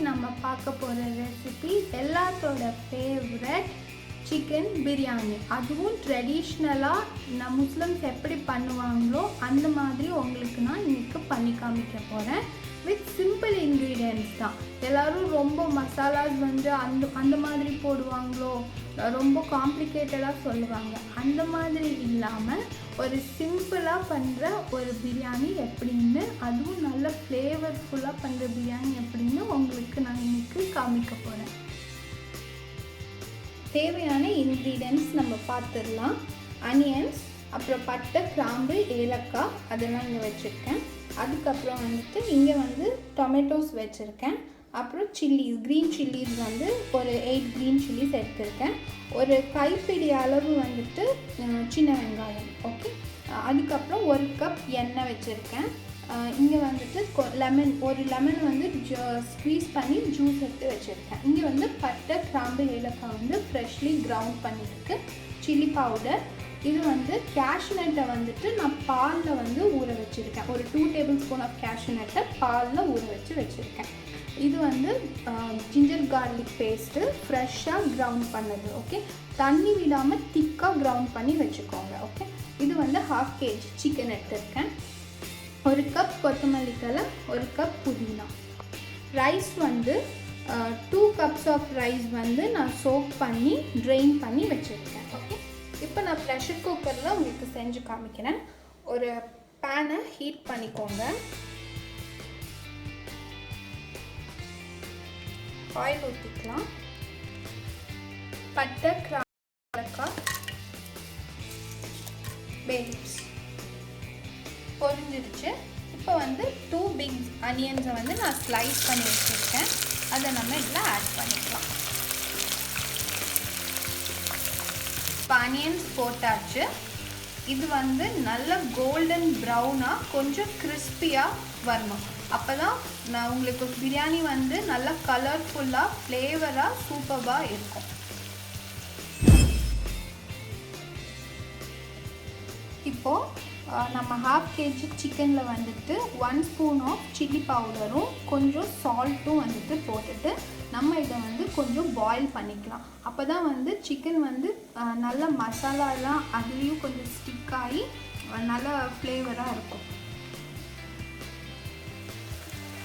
நம்ம பார்க்க போகிற ரெசிபி எல்லாத்தோட ஃபேவரட் சிக்கன் பிரியாணி. அதுவும் ட்ரெடிஷ்னலாக முஸ்லிம்ஸ் எப்படி பண்ணுவாங்களோ அந்த மாதிரி உங்களுக்கு நான் இன்றைக்கி பண்ணி காமிக்க போகிறேன். வித் சிம்பிள் இன்க்ரீடியன்ட்ஸ் தான். எல்லோரும் ரொம்ப மசாலாஸ் வந்து அந்த மாதிரி போடுவாங்களோ, ரொம்ப காம்ப்ளிகேட்டடாக சொல்லுவாங்க. அந்த மாதிரி இல்லாமல் ஒரு சிம்பிளாக பண்ணுற ஒரு பிரியாணி எப்படின்னு, அதுவும் நல்ல ஃப்ளேவர்ஃபுல்லாக பண்ணுற பிரியாணி எப்படின்னு உங்களுக்கு நான் இன்றைக்கி காமிக்க போகிறேன். தேவையான இன்க்ரீடியன்ட்ஸ் நம்ம பார்த்துடலாம். அனியன்ஸ், அப்புறம் பட்டை, கிராம்பு, ஏலக்காய் அதெல்லாம் இங்கே வச்சுருக்கேன். அதுக்கப்புறம் வந்துட்டு இங்கே வந்து டொமேட்டோஸ் வச்சுருக்கேன். அப்புறம் சில்லிஸ், க்ரீன் சில்லிஸ் வந்து ஒரு 8 க்ரீன் சில்லிஸ் எடுத்திருக்கேன். ஒரு கைப்பிடி அளவு வந்துட்டு சின்ன வெங்காயம். ஓகே, அதுக்கப்புறம் 1 கப் எண்ணெய் வச்சுருக்கேன். இங்கே வந்துட்டு ஒரு லெமன் வந்து ஸ்க்வீஸ் பண்ணி ஜூஸ் எடுத்து வச்சுருக்கேன். இங்கே வந்து பட்டை, கிராம்பு, ஏலக்காய் வந்து ஃப்ரெஷ்லி கிரவுண்ட் பண்ணியிருக்கு. சில்லி பவுடர், இது வந்து கேஷ்நட்டை வந்துட்டு நான் பாலில் வந்து ஊற வச்சுருக்கேன். ஒரு 2 டேபிள் ஸ்பூன் ஆஃப் கேஷ்நட்டை பாலில் ஊற வச்சுருக்கேன். இது வந்து ஜிஞ்சர் கார்லிக் பேஸ்ட்டு ஃப்ரெஷ்ஷாக கிரவுண்ட் பண்ணது. ஓகே, தண்ணி விடாமல் திக்காக கிரவுண்ட் பண்ணி வச்சுக்கோங்க. ஓகே, இது வந்து 1/2 kg சிக்கன் எடுத்திருக்கேன். 1 கப் கொத்தமல்லி தழை, 1 கப் புதினா. ரைஸ் வந்து 2 கப்ஸ் ஆஃப் ரைஸ் வந்து நான் சோக் பண்ணி ட்ரெயின் பண்ணி வச்சுருக்கேன். ஓகே, இப்போ நான் ப்ரெஷர் குக்கரில் உங்களுக்கு செஞ்சு காமிக்கிறேன். ஒரு பேனை ஹீட் பண்ணிக்கோங்க. ஆயில் ஊற்றிக்கலாம். பட்டை, கிராம்பு, ஏலக்காய், பே லீவ்ஸ் பொரிஞ்சிருச்சு. இப்போ வந்து 2 பிக் அனியன்ஸை வந்து நான் ஸ்லைஸ் பண்ணி வச்சுருக்கேன். அதை நம்ம இதில் ஆட் பண்ணிக்கலாம். இப்போ அனியன்ஸ் போட்டாச்சு. இது வந்து நல்ல கோல்டன் ப்ரௌனாக கொஞ்சம் கிறிஸ்பியாக வரணும். அப்போ தான் நான் உங்களுக்கு பிரியாணி வந்து நல்லா கலர்ஃபுல்லாக ஃப்ளேவராக சூப்பராக இருக்கும். இப்போது நம்ம 1/2 kg சிக்கனில் வந்துட்டு 1 ஸ்பூன் ஆஃப் சில்லி பவுடரும் கொஞ்சம் சால்ட்டும் வந்துட்டு போட்டுட்டு நம்ம இதை வந்து கொஞ்சம் பாயில் பண்ணிக்கலாம். அப்போ தான் வந்து சிக்கன் வந்து நல்ல மசாலாலாம் அதுலேயும் கொஞ்சம் ஸ்டிக் ஆகி நல்ல ஃப்ளேவராக இருக்கும்.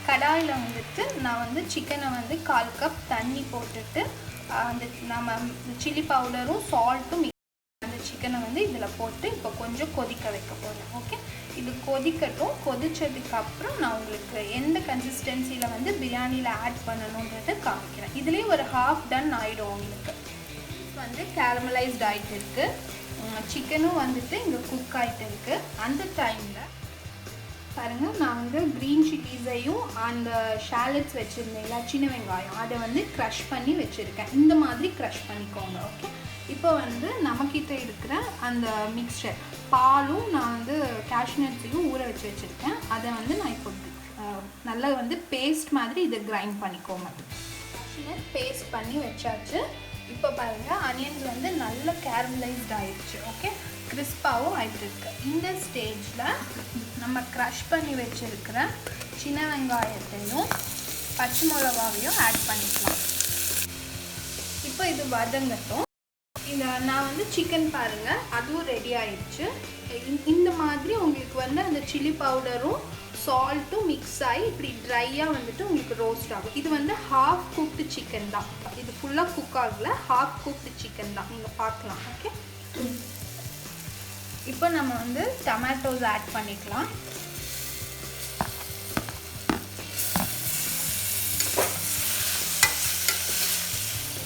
கடாயில் வந்துட்டு நான் வந்து சிக்கனை வந்து 1/4 கப் தண்ணி போட்டுட்டு அந்த நம்ம சில்லி பவுடரும் சால்ட்டும் அந்த சிக்கனை வந்து இதில் போட்டு இப்போ கொஞ்சம் கொதிக்க வைக்க போகிறேன். ஓகே, இது கொதிக்கட்டும். கொதிச்சதுக்கப்புறம் நான் உங்களுக்கு எந்த கன்சிஸ்டன்சியில் வந்து பிரியாணியில் ஆட் பண்ணணுன்றதை காமிக்கிறேன். இதுலேயே ஒரு ஹாஃப் டன் ஆகிடும் உங்களுக்கு. வந்து கேரமலைஸ்ட் ஆகிட்டு இருக்குது. சிக்கனும் வந்துட்டு இங்கே குக் ஆகிட்டு இருக்குது. அந்த டைமில் பாருங்கள், நான் வந்து க்ரீன் சில்லிஸையும் அந்த ஷாலட்ஸ் வச்சுருந்தேங்களா, சின்ன வெங்காயம், அதை வந்து க்ரஷ் பண்ணி வச்சுருக்கேன். இந்த மாதிரி க்ரஷ் பண்ணிக்கோங்க. ஓகே, இப்போ வந்து நம்மக்கிட்ட இருக்கிற அந்த மிக்சர் பாலும் நான் வந்து கேஷ்நட்ஸையும் ஊற வச்சுருக்கேன். அதை வந்து நான் இப்போ நல்லா வந்து பேஸ்ட் மாதிரி இதை கிரைண்ட் பண்ணிக்கோங்க. கேஷ்நட் பேஸ்ட் பண்ணி வச்சாச்சு. இப்போ பாருங்கள், அனியன்ஸ் வந்து நல்ல கேரமலைஸ்ட் ஆகிடுச்சு. ஓகே, கிறிஸ்பாகவும் ஆகிட்டு இருக்கு. இந்த ஸ்டேஜில் நம்ம க்ரஷ் பண்ணி வச்சுருக்கிற சின்ன வெங்காயத்தையும் பச்சை மிளகாவையும் ஆட் பண்ணிக்கலாம். இப்போ இது வதங்கட்டும். இந்த நான் வந்து சிக்கன் பாருங்கள், அதுவும் ரெடி ஆகிடுச்சு. இந்த மாதிரி உங்களுக்கு வந்து அந்த சில்லி பவுடரும் சால்ட்டும் மிக்ஸ் ஆகி இப்படி ட்ரையாக வந்துட்டு உங்களுக்கு ரோஸ்ட் ஆகும். இது வந்து 1/2 குக்டு சிக்கன் தான். இது ஃபுல்லாக குக் ஆகல, 1/2 குக்டு சிக்கன் தான். நீங்கள் பார்க்கலாம். ஓகே, இப்போ நம்ம வந்து டொமேட்டோஸ் ஆட் பண்ணிக்கலாம்.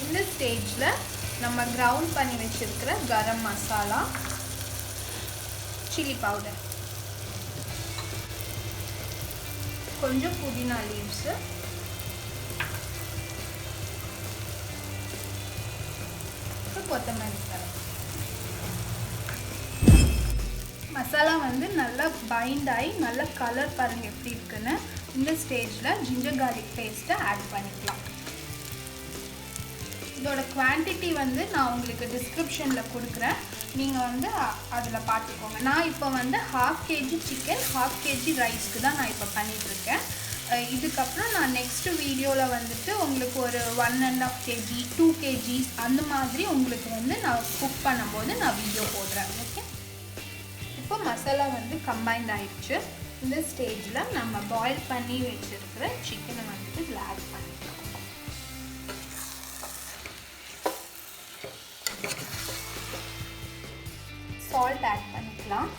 இந்த ஸ்டேஜில் நம்ம கிரவுண்ட் பண்ணி வச்சுருக்கிற கரம் மசாலா, சில்லி பவுடர், கொஞ்சம் புதினா லீவ்ஸு, கொத்தமல்லி தழை. மசாலா வந்து நல்லா பைண்ட் ஆகி நல்ல கலர் பாருங்கள் எப்படி இருக்குன்னு. இந்த ஸ்டேஜில் ஜிஞ்சர் கார்லிக் பேஸ்ட்டை ஆட் பண்ணிக்கலாம். இதோட குவான்டிட்டி வந்து நான் உங்களுக்கு டிஸ்கிரிப்ஷனில் கொடுக்குறேன். நீங்கள் வந்து அதில் பார்த்துக்கோங்க. நான் இப்போ வந்து 1/2 kg சிக்கன் 1/2 kg ரைஸ்க்கு தான் நான் இப்போ பண்ணிகிட்ருக்கேன். இதுக்கப்புறம் நான் நெக்ஸ்ட் வீடியோவில் வந்துட்டு உங்களுக்கு ஒரு 1.5 kg 2 kg அந்த மாதிரி உங்களுக்கு வந்து நான் குக் பண்ணும்போது நான் வீடியோ போடுறேன். ஓகே, இப்போ மசாலா வந்து கம்பைன்ட் ஆயிடுச்சு. இந்த ஸ்டேஜில் நம்ம பாயில் பண்ணி வச்சுருக்கிற சிக்கனை வந்துட்டு இதில் ஆட் பண்ணிக்கலாம். சால்ட் ஆட் பண்ணிக்கலாம்.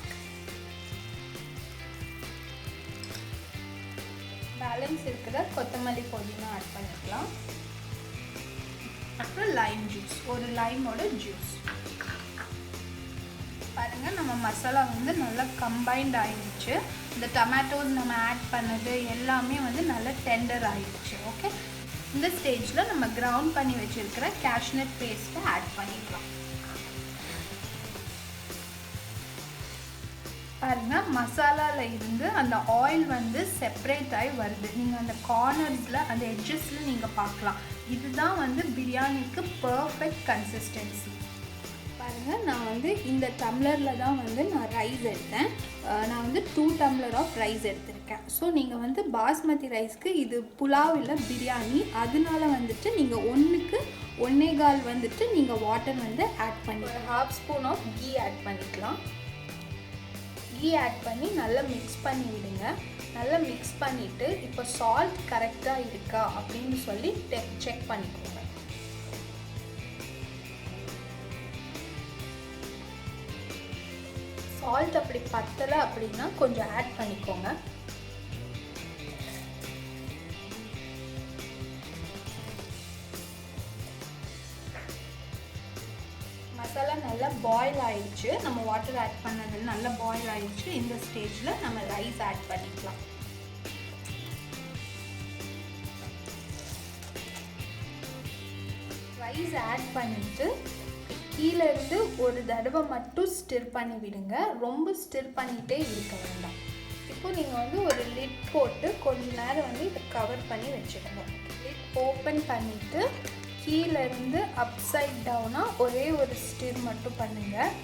பேலன்ஸ் இருக்கிற கொத்தமல்லி புதினா ஆட் பண்ணிக்கலாம். அப்புறம் லைம் ஜூஸ், ஒரு லைமோட ஜூஸ். பாருங்கள், நம்ம மசாலா வந்து நல்லா கம்பைன்ட் ஆகிடுச்சு. இந்த டொமேட்டோஸ் நம்ம ஆட் பண்ணது எல்லாமே வந்து நல்லா டெண்டர் ஆகிடுச்சு. ஓகே, இந்த ஸ்டேஜில் நம்ம கிரவுண்ட் பண்ணி வச்சுருக்கிற கேஷ்நட் பேஸ்ட்டை ஆட் பண்ணிக்கலாம். பாருங்கள், மசாலாவில் இருந்து அந்த ஆயில் வந்து செப்பரேட் ஆகி வருது. நீங்கள் அந்த கார்னர்ஸில் அந்த எட்ஜஸில் நீங்கள் பார்க்கலாம். இதுதான் வந்து பிரியாணிக்கு பர்ஃபெக்ட் கன்சிஸ்டன்சி. பாருங்கள், நான் வந்து இந்த டம்ளரில் தான் வந்து நான் ரைஸ் எடுத்தேன். நான் வந்து 2 டம்ளர் ஆஃப் ரைஸ் எடுத்திருக்கேன். ஸோ நீங்கள் வந்து பாஸ்மதி ரைஸ்க்கு இது புலாவ் இல்லை பிரியாணி, அதனால வந்துட்டு நீங்கள் 1க்கு 1.25 வந்துட்டு நீங்கள் வாட்டர் வந்து ஆட் பண்ணி ஒரு 1/2 ஸ்பூன் ஆஃப் கீ ஆட் பண்ணிக்கலாம். கீ ஆட் பண்ணி நல்லா மிக்ஸ் பண்ணி விடுங்க. நல்லா மிக்ஸ் பண்ணிவிட்டு இப்போ சால்ட் கரெக்டாக இருக்கா அப்படின்னு சொல்லி செக் பண்ணிக்கோங்க. சால்ட் அப்படி பத்தலை அப்படின்னா கொஞ்சம் ஆட் பண்ணிக்கோங்க. மசாலா நல்லா பாயில் ஆயிடுச்சு. நம்ம வாட்டர் ஆட் பண்ணது நல்லா பாயில் ஆயிடுச்சு. இந்த ஸ்டேஜில் நம்ம ரைஸ் ஆட் பண்ணிக்கலாம். ரைஸ் ஆட் பண்ணிவிட்டு கீழே இருந்து ஒரு தடவை மட்டும் ஸ்டிர் பண்ணி விடுங்க. ரொம்ப ஸ்டிர் பண்ணிகிட்டே இருக்க வேண்டாம். இப்போ நீங்கள் வந்து ஒரு லிட் போட்டு கொஞ்ச நேரம் வந்து இதை கவர் பண்ணி வச்சுடுங்க. லிட் ஓப்பன் பண்ணிவிட்டு கீழே இருந்து அப்சைட் டவுனாக ஒரே ஒரு ஸ்டிர் மட்டும் பண்ணுங்கள்.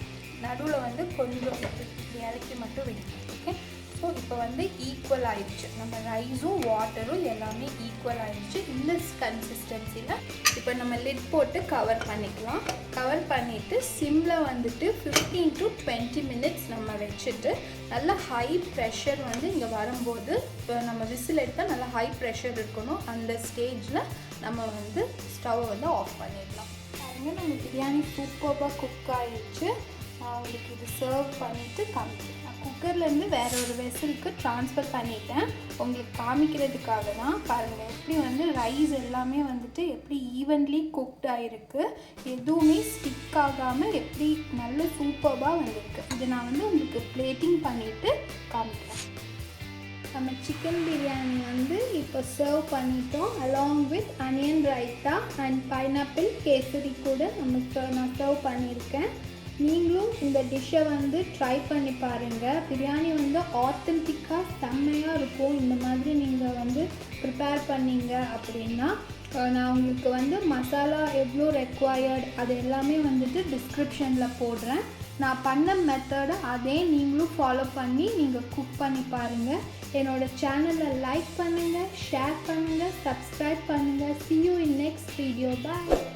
நடுவில் வந்து கொஞ்சம் இறக்கி மட்டும் விடுங்க. ஓகே, ஸோ இப்போ வந்து ஈக்குவல் ஆயிடுச்சு. நம்ம ரைஸும் வாட்டரும் எல்லாமே ஈக்குவல் ஆயிடுச்சு. இந்த கன்சிஸ்டன்சியில் இப்போ நம்ம லிட் போட்டு கவர் பண்ணிக்கலாம். கவர் பண்ணிவிட்டு சிம்மில் வந்துட்டு 15 to 20 மினிட்ஸ் நம்ம வச்சுட்டு நல்லா ஹை ப்ரெஷர் வந்து இங்கே வரும்போது இப்போ நம்ம விசில் எடுத்தால் நல்லா ஹை ப்ரெஷர் இருக்கணும். அந்த ஸ்டேஜில் நம்ம வந்து ஸ்டவ்வை வந்து ஆஃப் பண்ணிடலாம். பாருங்கள், நம்ம பிரியாணி சூப்பராக குக் ஆகிடுச்சு. நான் உங்களுக்கு இது சர்வ் பண்ணிவிட்டு காமிக்கிறேன். நான் குக்கர்லேருந்து வேறு ஒரு வெசலுக்கு ட்ரான்ஸ்ஃபர் பண்ணிட்டேன். உங்களுக்கு காமிக்கிறதுக்காக தான். பாருங்கள், எப்படி வந்து ரைஸ் எல்லாமே வந்துட்டு எப்படி ஈவன்லி குக்ட் ஆகிருக்கு. எதுவுமே ஸ்டிக் ஆகாமல் எப்படி நல்ல சூப்பராக வந்திருக்கு. இதை நான் வந்து உங்களுக்கு பிளேட்டிங் பண்ணிவிட்டு காமிக்கிறேன். நம்ம சிக்கன் பிரியாணி வந்து இப்போ சர்வ் பண்ணிட்டோம். Along with onion raita and pineapple kesari கூட நான் சர்வ் பண்ணியிருக்கேன். நீங்களும் இந்த டிஷ்ஷை வந்து ட்ரை பண்ணி பாருங்கள். பிரியாணி வந்து ஆத்தென்டிக்காக செம்மையாக இருக்கும். இந்த மாதிரி நீங்கள் வந்து ப்ரிப்பேர் பண்ணிங்க அப்படின்னா நான் உங்களுக்கு வந்து மசாலா எவ்வளோ ரெக்வயர்ட் அது எல்லாமே வந்துட்டு டிஸ்கிரிப்ஷனில் போடுறேன். நான் பண்ண மெத்தடை அதே நீங்களும் ஃபாலோ பண்ணி நீங்கள் குக் பண்ணி பாருங்கள். என்னோடய சேனலை லைக் பண்ணுங்கள், ஷேர் பண்ணுங்கள், சப்ஸ்கிரைப் பண்ணுங்கள். See you in next video. Bye.